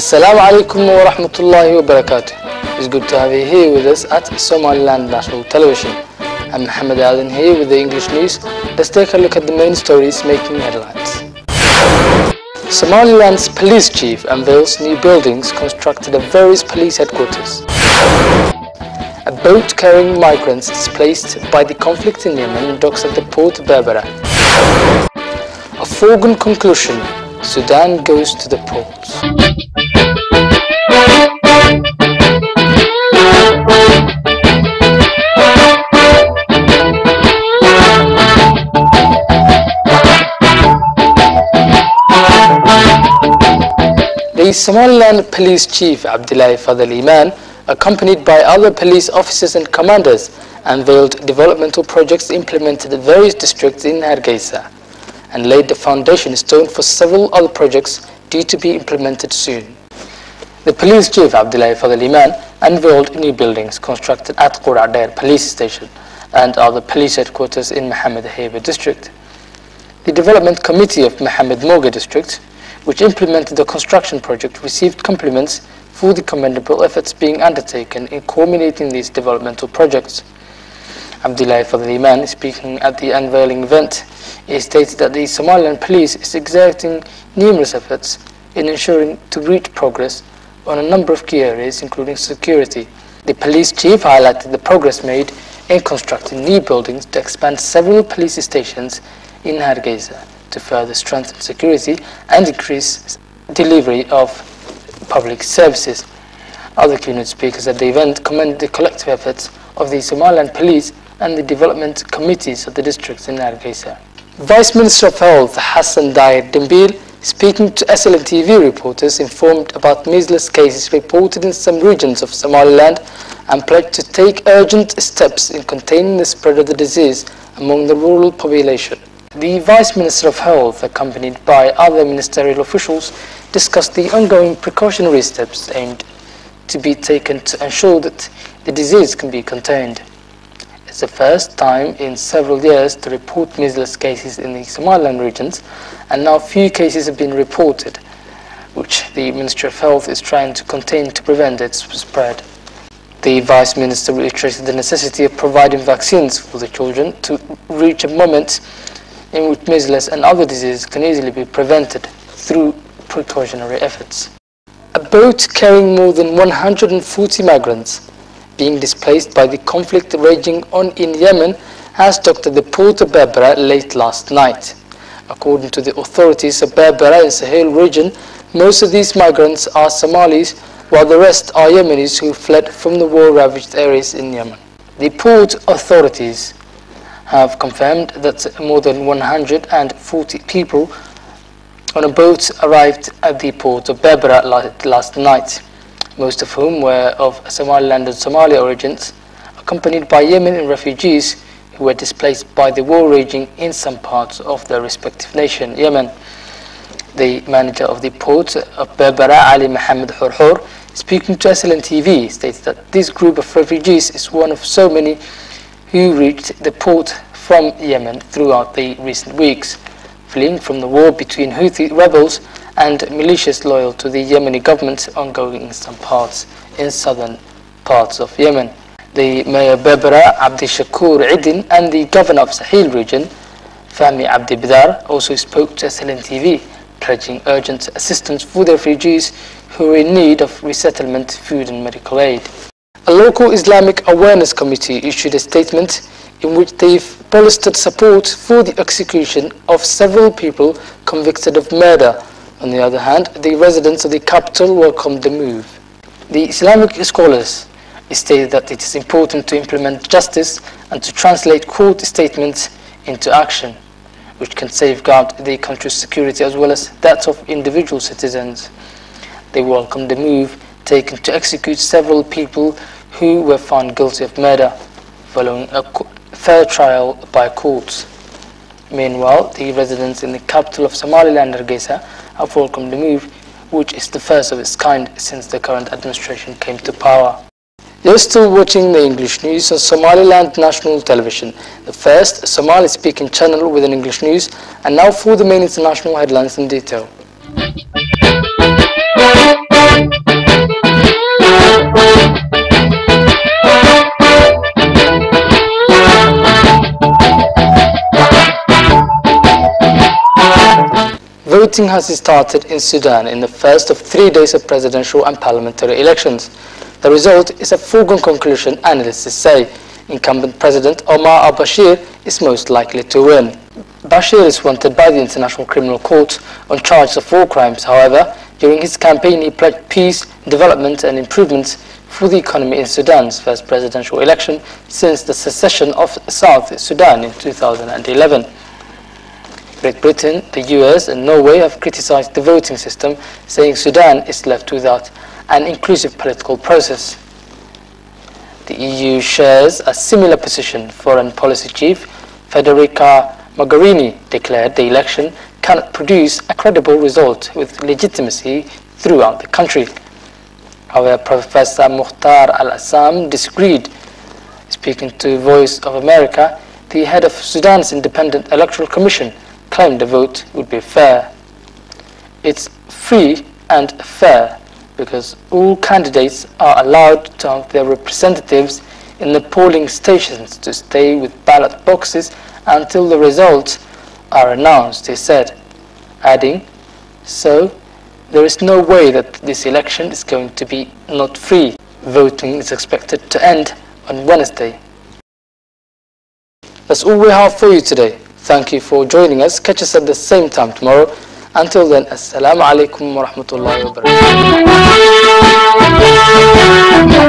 Assalamu alaikum wa rahmatullahi wa barakatuh. It's good to have you here with us at Somaliland National Television. I'm Mohammed Aden here with the English news. Let's take a look at the main stories making headlines. Somaliland's police chief unveils new buildings constructed at various police headquarters. A boat carrying migrants displaced by the conflict in Yemen docks at the port of Berbera. A foregone conclusion: Sudan goes to the polls. The Somaliland Police Chief Tue-14-April-2015, accompanied by other police officers and commanders, unveiled developmental projects implemented at various districts in Hargeisa and laid the foundation stone for several other projects due to be implemented soon. The police chief Tue-14-April-2015 unveiled new buildings constructed at Qurader police station and other police headquarters in Mohammed Haiba district. The development committee of Mohammed Moga district, which implemented the construction project, received compliments for the commendable efforts being undertaken in culminating these developmental projects. Tue-14-April-2015, speaking at the unveiling event, he stated that the Somaliland police is exerting numerous efforts in ensuring to reach progress on a number of key areas, including security. The police chief highlighted the progress made in constructing new buildings to expand several police stations in Hargeisa to further strengthen security and increase delivery of public services. Other keynote speakers at the event commended the collective efforts of the Somaliland police and the development committees of the districts in Hargeisa. Vice Minister of Health Hassan Dair Dembil, speaking to SLN TV reporters, informed about measles cases reported in some regions of Somaliland and pledged to take urgent steps in containing the spread of the disease among the rural population. The Vice Minister of Health, accompanied by other ministerial officials, discussed the ongoing precautionary steps aimed to be taken to ensure that the disease can be contained. It's the first time in several years to report measles cases in the Somaliland regions, and now few cases have been reported, which the Ministry of Health is trying to contain to prevent its spread. The Vice Minister reiterated the necessity of providing vaccines for the children to reach a moment in which measles and other diseases can easily be prevented through precautionary efforts. A boat carrying more than 140 migrants being displaced by the conflict raging on in Yemen has docked at the port of Berbera late last night. According to the authorities of Berbera and Sahel region, most of these migrants are Somalis, while the rest are Yemenis who fled from the war-ravaged areas in Yemen. The port authorities have confirmed that more than 140 people on a boat arrived at the port of Berbera last night, most of whom were of Somaliland and Somalia origins, accompanied by Yemeni refugees who were displaced by the war raging in some parts of their respective nation, Yemen. The manager of the port of Berbera, Ali Mohammed Hurhur, speaking to SLN TV, states that this group of refugees is one of so many who reached the port from Yemen throughout the recent weeks, fleeing from the war between Houthi rebels and militias loyal to the Yemeni government ongoing in southern parts of Yemen. The Mayor of Berbera, Abdi Shakur Idin, and the Governor of Sahel region, Fahmi Abdi Bidar, also spoke to SLN TV, pledging urgent assistance for the refugees who are in need of resettlement, food and medical aid. A local Islamic awareness committee issued a statement in which they've bolstered support for the execution of several people convicted of murder. On the other hand, the residents of the capital welcomed the move. The Islamic scholars stated that it is important to implement justice and to translate court statements into action, which can safeguard the country's security as well as that of individual citizens. They welcomed the move taken to execute several people who were found guilty of murder, following a fair trial by courts. Meanwhile, the residents in the capital of Somaliland, Hargeisa, have welcomed the move, which is the first of its kind since the current administration came to power. You're still watching the English news on Somaliland National Television, the first Somali-speaking channel with an English news, and now for the main international headlines in detail. voting has started in Sudan in the first of 3 days of presidential and parliamentary elections. The result is a foregone conclusion, analysts say. Incumbent President Omar al-Bashir is most likely to win. Bashir is wanted by the International Criminal Court on charges of war crimes. However, during his campaign he pledged peace, development and improvements for the economy in Sudan's first presidential election since the secession of South Sudan in 2011. Great Britain, the US and Norway have criticized the voting system, saying Sudan is left without an inclusive political process. The EU shares a similar position. Foreign Policy Chief Federica Mogherini declared the election cannot produce a credible result with legitimacy throughout the country. However, Professor Mukhtar Al-Assam disagreed. Speaking to Voice of America, the head of Sudan's Independent Electoral Commission claimed the vote would be fair. It's free and fair because all candidates are allowed to have their representatives in the polling stations to stay with ballot boxes until the results are announced, he said, adding, "So there is no way that this election is going to be not free. Voting is expected to end on Wednesday." That's all we have for you today. Thank you for joining us. Catch us at the same time tomorrow. Until then, Assalamu alaikum wa rahmatullahi wa barakatuh.